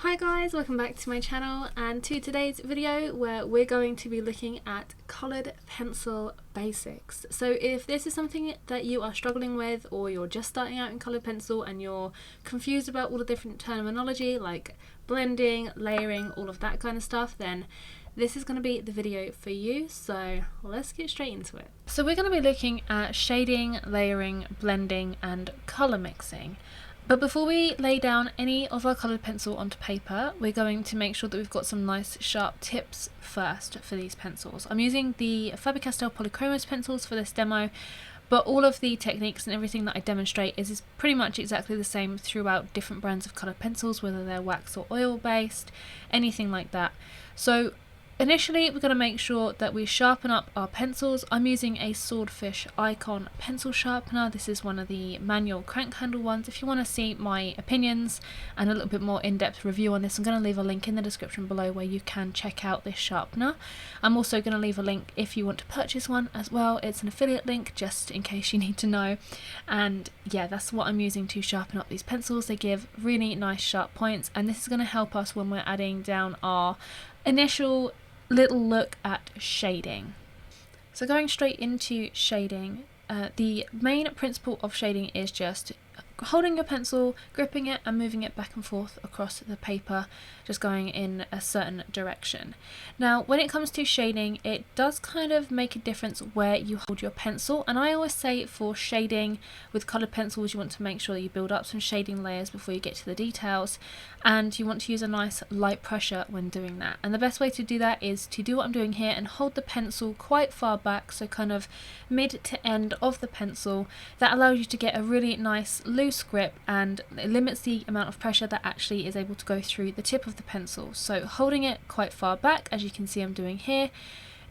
Hi guys, welcome back to my channel and to today's video where we're going to be looking at coloured pencil basics. So if this is something that you are struggling with, or you're just starting out in coloured pencil and you're confused about all the different terminology like blending, layering, all of that kind of stuff, then this is going to be the video for you, so let's get straight into it. So we're going to be looking at shading, layering, blending and colour mixing. But before we lay down any of our coloured pencil onto paper, we're going to make sure that we've got some nice sharp tips first for these pencils. I'm using the Faber-Castell Polychromos pencils for this demo, but all of the techniques and everything that I demonstrate is pretty much exactly the same throughout different brands of coloured pencils, whether they're wax or oil based, anything like that. So initially we're going to make sure that we sharpen up our pencils. I'm using a Swordfish Icon pencil sharpener. This is one of the manual crank handle ones. If you want to see my opinions and a little bit more in-depth review on this, I'm going to leave a link in the description below where you can check out this sharpener. I'm also going to leave a link if you want to purchase one as well. It's an affiliate link just in case you need to know. And yeah, that's what I'm using to sharpen up these pencils. They give really nice sharp points, and this is going to help us when we're adding down our initial little look at shading. So going straight into shading, the main principle of shading is just holding your pencil, gripping it and moving it back and forth across the paper, just going in a certain direction. Now when it comes to shading, it does kind of make a difference where you hold your pencil, and I always say for shading with coloured pencils you want to make sure that you build up some shading layers before you get to the details, and you want to use a nice light pressure when doing that. And the best way to do that is to do what I'm doing here and hold the pencil quite far back, so kind of mid to end of the pencil. That allows you to get a really nice loose grip, and it limits the amount of pressure that actually is able to go through the tip of the pencil. So holding it quite far back, as you can see I'm doing here,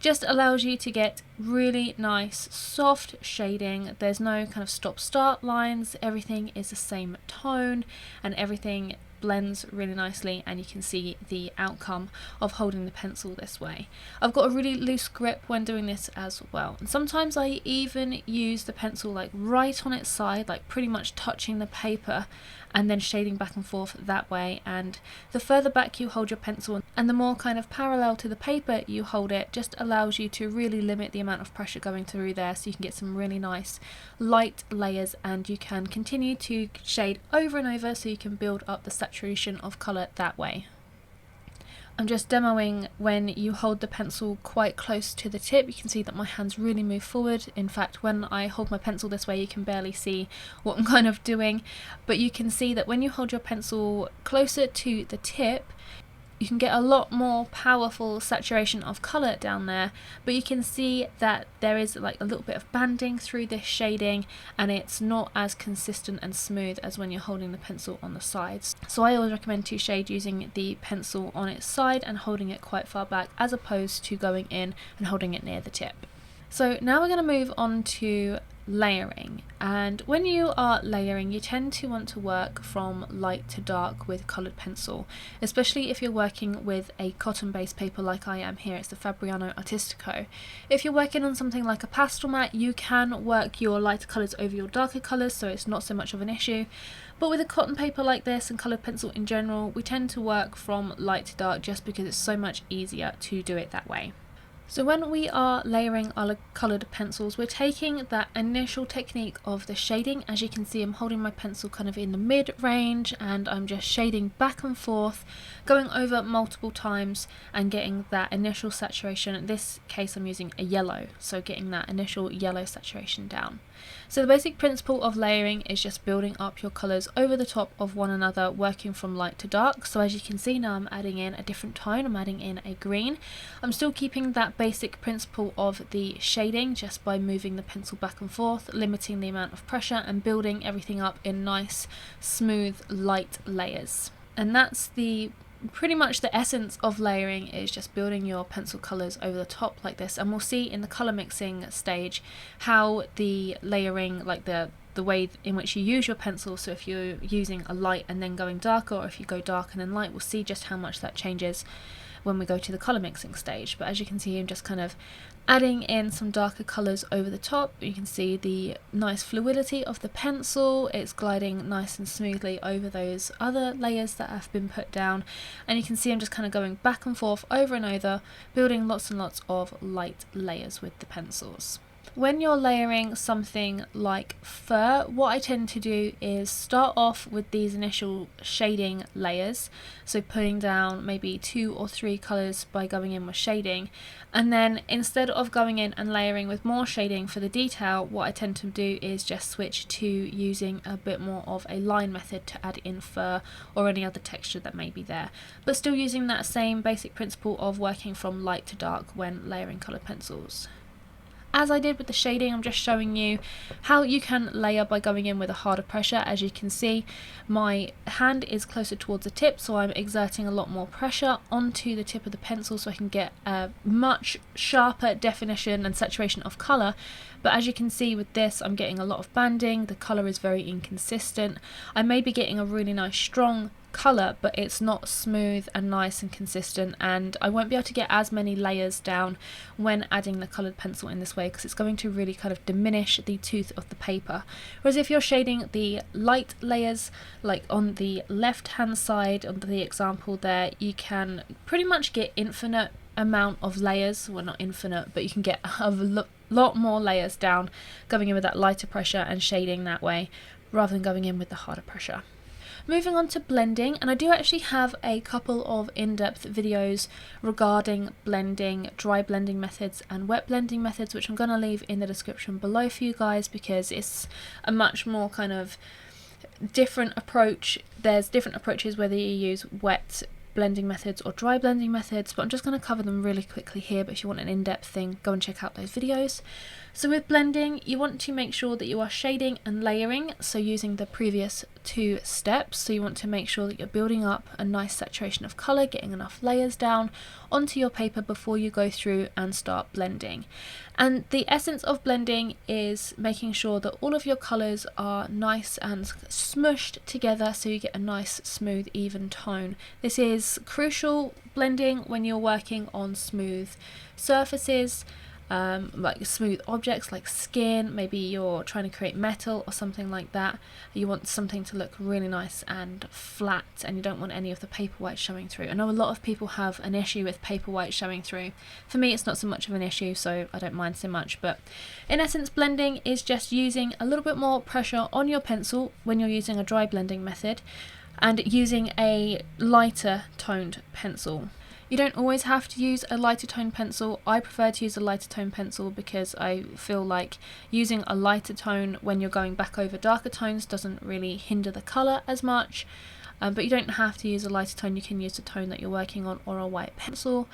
just allows you to get really nice soft shading. There's no kind of stop-start lines, everything is the same tone and everything blends really nicely, and you can see the outcome of holding the pencil this way. I've got a really loose grip when doing this as well, and sometimes I even use the pencil like right on its side, like pretty much touching the paper, and then shading back and forth that way. And the further back you hold your pencil and the more kind of parallel to the paper you hold it, just allows you to really limit the amount of pressure going through there, so you can get some really nice light layers, and you can continue to shade over and over so you can build up the saturation of colour that way. I'm just demoing when you hold the pencil quite close to the tip. You can see that my hands really move forward. In fact, when I hold my pencil this way you can barely see what I'm kind of doing, but you can see that when you hold your pencil closer to the tip you can get a lot more powerful saturation of colour down there, but you can see that there is like a little bit of banding through this shading, and it's not as consistent and smooth as when you're holding the pencil on the sides. So I always recommend to shade using the pencil on its side and holding it quite far back, as opposed to going in and holding it near the tip. So now we're going to move on to layering, and when you are layering you tend to want to work from light to dark with coloured pencil, especially if you're working with a cotton based paper like I am here. It's the Fabriano Artistico. If you're working on something like a pastel mat, you can work your lighter colours over your darker colours, so it's not so much of an issue. But with a cotton paper like this and coloured pencil in general, we tend to work from light to dark just because it's so much easier to do it that way. So when we are layering our coloured pencils, we're taking that initial technique of the shading. As you can see, I'm holding my pencil kind of in the mid-range and I'm just shading back and forth, going over multiple times and getting that initial saturation. In this case I'm using a yellow, so getting that initial yellow saturation down. So the basic principle of layering is just building up your colours over the top of one another, working from light to dark. So as you can see now I'm adding in a different tone, I'm adding in a green. I'm still keeping that basic principle of the shading just by moving the pencil back and forth, limiting the amount of pressure and building everything up in nice smooth light layers. And that's pretty much the essence of layering, is just building your pencil colours over the top like this. And we'll see in the colour mixing stage how the layering, like the way in which you use your pencil, so if you're using a light and then going darker, or if you go dark and then light, we'll see just how much that changes. when we go to the colour mixing stage. But as you can see, I'm just kind of adding in some darker colours over the top. You can see the nice fluidity of the pencil. It's gliding nice and smoothly over those other layers that have been put down, and you can see I'm just kind of going back and forth over and over, building lots and lots of light layers with the pencils. When you're layering something like fur, what I tend to do is start off with these initial shading layers, so putting down maybe 2 or 3 colours by going in with shading, and then instead of going in and layering with more shading for the detail, what I tend to do is just switch to using a bit more of a line method to add in fur or any other texture that may be there, but still using that same basic principle of working from light to dark when layering coloured pencils. As I did with the shading, I'm just showing you how you can layer by going in with a harder pressure. As you can see, my hand is closer towards the tip, so I'm exerting a lot more pressure onto the tip of the pencil so I can get a much sharper definition and saturation of colour. But as you can see with this, I'm getting a lot of banding, the colour is very inconsistent. I may be getting a really nice strong colour, but it's not smooth and nice and consistent, and I won't be able to get as many layers down when adding the coloured pencil in this way, because it's going to really kind of diminish the tooth of the paper. Whereas if you're shading the light layers, like on the left hand side of the example there, you can pretty much get infinite amount of layers. Well, not infinite, but you can get a lot more layers down going in with that lighter pressure and shading that way, rather than going in with the harder pressure. Moving on to blending, and I do actually have a couple of in-depth videos regarding blending, dry blending methods and wet blending methods, which I'm going to leave in the description below for you guys, because it's a much more kind of different approach. There's different approaches whether you use wet blending methods or dry blending methods, but I'm just going to cover them really quickly here. But if you want an in-depth thing, go and check out those videos. So with blending, you want to make sure that you are shading and layering, so using the previous 2 steps. So you want to make sure that you're building up a nice saturation of colour, getting enough layers down onto your paper before you go through and start blending. And the essence of blending is making sure that all of your colours are nice and smushed together, so you get a nice smooth even tone. This is crucial blending when you're working on smooth surfaces, like smooth objects like skin. Maybe you're trying to create metal or something like that. You want something to look really nice and flat, and you don't want any of the paper white showing through. I know a lot of people have an issue with paper white showing through. For me, it's not so much of an issue, so I don't mind so much. But in essence, blending is just using a little bit more pressure on your pencil when you're using a dry blending method, and using a lighter toned pencil. You don't always have to use a lighter tone pencil. I prefer to use a lighter tone pencil because I feel like using a lighter tone when you're going back over darker tones doesn't really hinder the colour as much. But you don't have to use a lighter tone. You can use the tone that you're working on or a white pencil.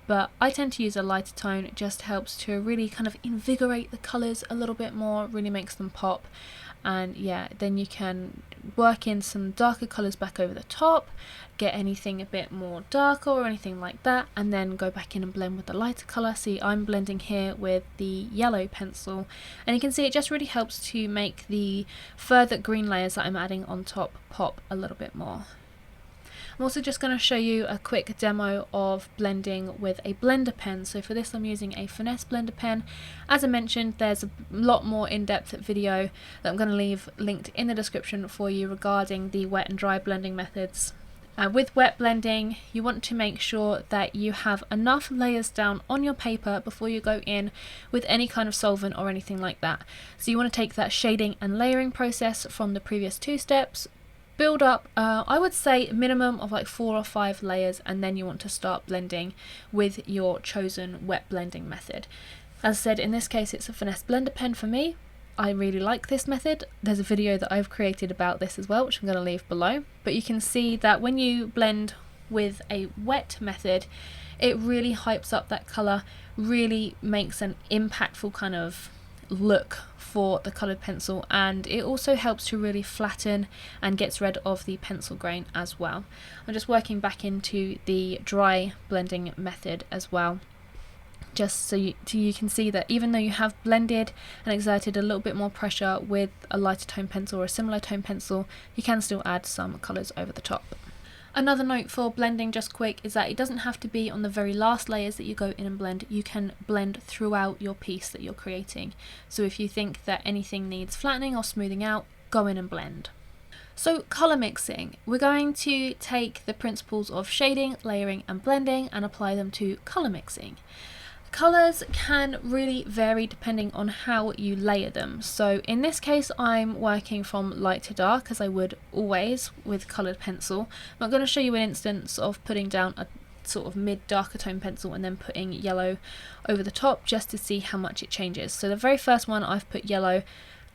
But I tend to use a lighter tone. It just helps to really kind of invigorate the colours a little bit more, really makes them pop. And yeah, then you can work in some darker colours back over the top, get anything a bit more darker or anything like that, and then go back in and blend with the lighter colour. See, I'm blending here with the yellow pencil, and you can see it just really helps to make the further green layers that I'm adding on top pop a little bit more. I'm also just going to show you a quick demo of blending with a blender pen. So for this I'm using a finesse blender pen. As I mentioned, there's a lot more in-depth video that I'm going to leave linked in the description for you regarding the wet and dry blending methods. With wet blending, you want to make sure that you have enough layers down on your paper before you go in with any kind of solvent or anything like that. So you want to take that shading and layering process from the previous 2 steps, build up, I would say a minimum of like 4 or 5 layers, and then you want to start blending with your chosen wet blending method. As I said, in this case it's a finesse blender pen for me. I really like this method. There's a video that I've created about this as well, which I'm going to leave below. But you can see that when you blend with a wet method, it really hypes up that colour, really makes an impactful kind of look for the coloured pencil, and it also helps to really flatten and gets rid of the pencil grain as well. I'm just working back into the dry blending method as well, just so you can see that even though you have blended and exerted a little bit more pressure with a lighter tone pencil or a similar tone pencil, you can still add some colours over the top. Another note for blending just quick is that it doesn't have to be on the very last layers that you go in and blend. You can blend throughout your piece that you're creating. So if you think that anything needs flattening or smoothing out, go in and blend. So colour mixing, we're going to take the principles of shading, layering and blending and apply them to colour mixing. Colours can really vary depending on how you layer them. So in this case I'm working from light to dark, as I would always with coloured pencil. I'm going to show you an instance of putting down a sort of mid darker tone pencil and then putting yellow over the top just to see how much it changes. So the very first one I've put yellow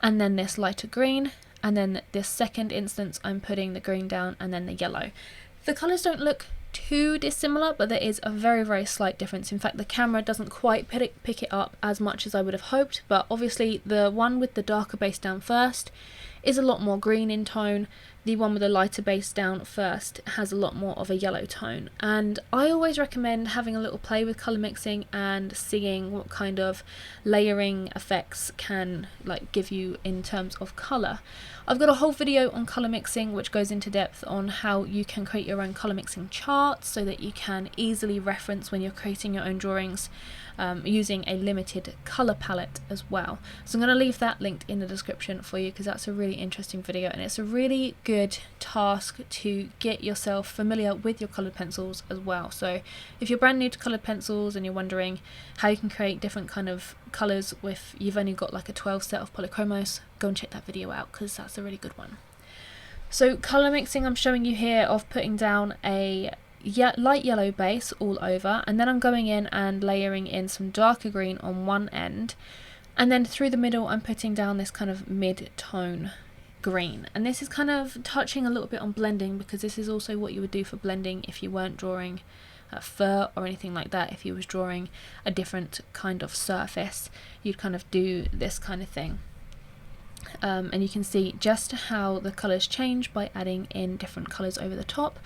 and then this lighter green, and then this second instance I'm putting the green down and then the yellow. The colours don't look too dissimilar, but there is a very slight difference. In fact, the camera doesn't quite pick it up as much as I would have hoped, but obviously the one with the darker base down first is a lot more green in tone. The one with the lighter base down first has a lot more of a yellow tone, and I always recommend having a little play with colour mixing and seeing what kind of layering effects can give you in terms of colour. I've got a whole video on colour mixing which goes into depth on how you can create your own colour mixing charts so that you can easily reference when you're creating your own drawings using a limited colour palette as well. So I'm going to leave that linked in the description for you because that's a really interesting video, and it's a really good task to get yourself familiar with your coloured pencils as well. So if you're brand new to coloured pencils and you're wondering how you can create different kind of colours if you've only got like a 12 set of polychromos, go and check that video out because that's a really good one. So colour mixing I'm showing you here of putting down a light yellow base all over, and then I'm going in and layering in some darker green on one end, and then through the middle I'm putting down this kind of mid-tone green. And this is kind of touching a little bit on blending because this is also what you would do for blending if you weren't drawing fur or anything like that. If you was drawing a different kind of surface, you'd kind of do this kind of thing. And you can see just how the colours change by adding in different colours over the top.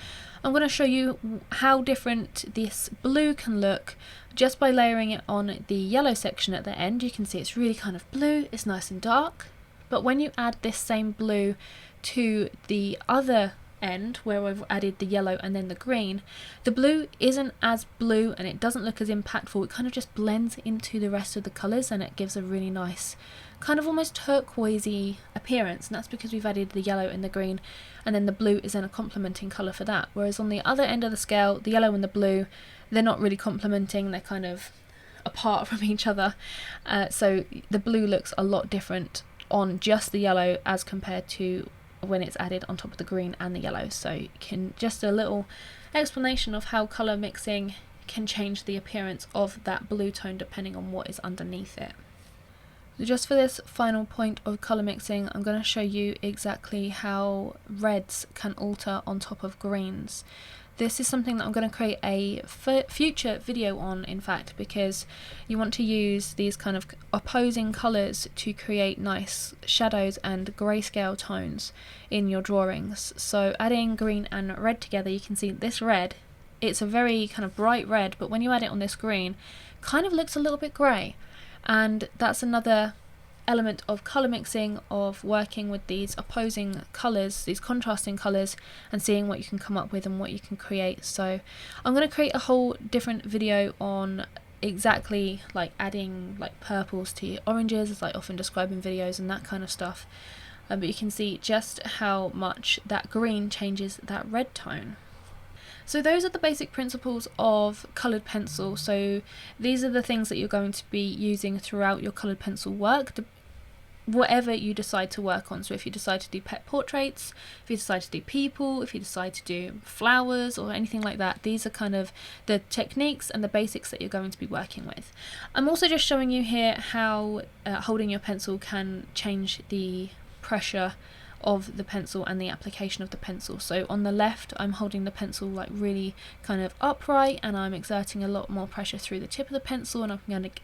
I'm going to show you how different this blue can look just by layering it on the yellow section at the end. You can see it's really kind of blue, it's nice and dark, but when you add this same blue to the other end where I've added the yellow and then the green, the blue isn't as blue and it doesn't look as impactful. It kind of just blends into the rest of the colours and it gives a really nice kind of almost turquoisey appearance, and that's because we've added the yellow and the green, and then the blue is then a complementing colour for that. Whereas on the other end of the scale, the yellow and the blue, they're not really complementing, they're kind of apart from each other. So the blue looks a lot different on just the yellow as compared to when it's added on top of the green and the yellow. So you can just a little explanation of how colour mixing can change the appearance of that blue tone depending on what is underneath it. Just for this final point of colour mixing, I'm going to show you exactly how reds can alter on top of greens. This is something that I'm going to create a future video on, in fact, because you want to use these kind of opposing colours to create nice shadows and grayscale tones in your drawings. So adding green and red together, you can see this red, it's a very kind of bright red, but when you add it on this green, it kind of looks a little bit grey. And that's another element of colour mixing, of working with these opposing colours, these contrasting colours, and seeing what you can come up with and what you can create. So I'm going to create a whole different video on exactly adding purples to oranges, as I often describe in videos, and that kind of stuff. But you can see just how much that green changes that red tone. So those are the basic principles of coloured pencil. So these are the things that you're going to be using throughout your coloured pencil work, whatever you decide to work on. So if you decide to do pet portraits, if you decide to do people, if you decide to do flowers or anything like that, these are kind of the techniques and the basics that you're going to be working with. I'm also just showing you here how holding your pencil can change the pressure of the pencil and the application of the pencil. So on the left I'm holding the pencil really kind of upright, and I'm exerting a lot more pressure through the tip of the pencil, and I'm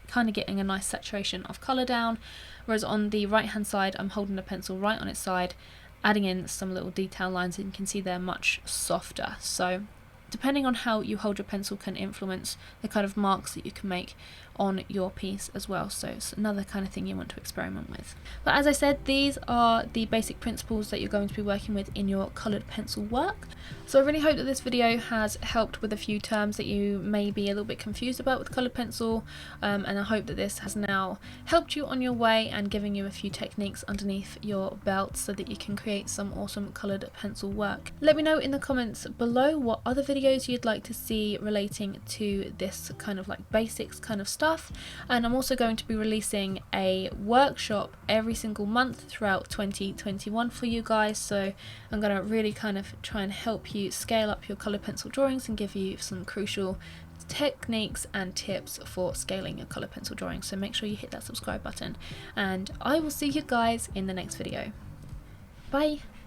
kind of getting a nice saturation of colour down. Whereas on the right hand side I'm holding the pencil right on its side, adding in some little detail lines, and you can see they're much softer. So depending on how you hold your pencil can influence the kind of marks that you can make on your piece as well. So it's another kind of thing you want to experiment with. But as I said, these are the basic principles that you're going to be working with in your coloured pencil work. So I really hope that this video has helped with a few terms that you may be a little bit confused about with coloured pencil, and I hope that this has now helped you on your way and giving you a few techniques underneath your belt so that you can create some awesome coloured pencil work. Let me know in the comments below what other videos you'd like to see relating to this kind of like basics kind of stuff, and I'm also going to be releasing a workshop every single month throughout 2021 for you guys, so I'm going to really kind of try and help you scale up your coloured pencil drawings and give you some crucial techniques and tips for scaling your coloured pencil drawings. So make sure you hit that subscribe button, and I will see you guys in the next video. Bye!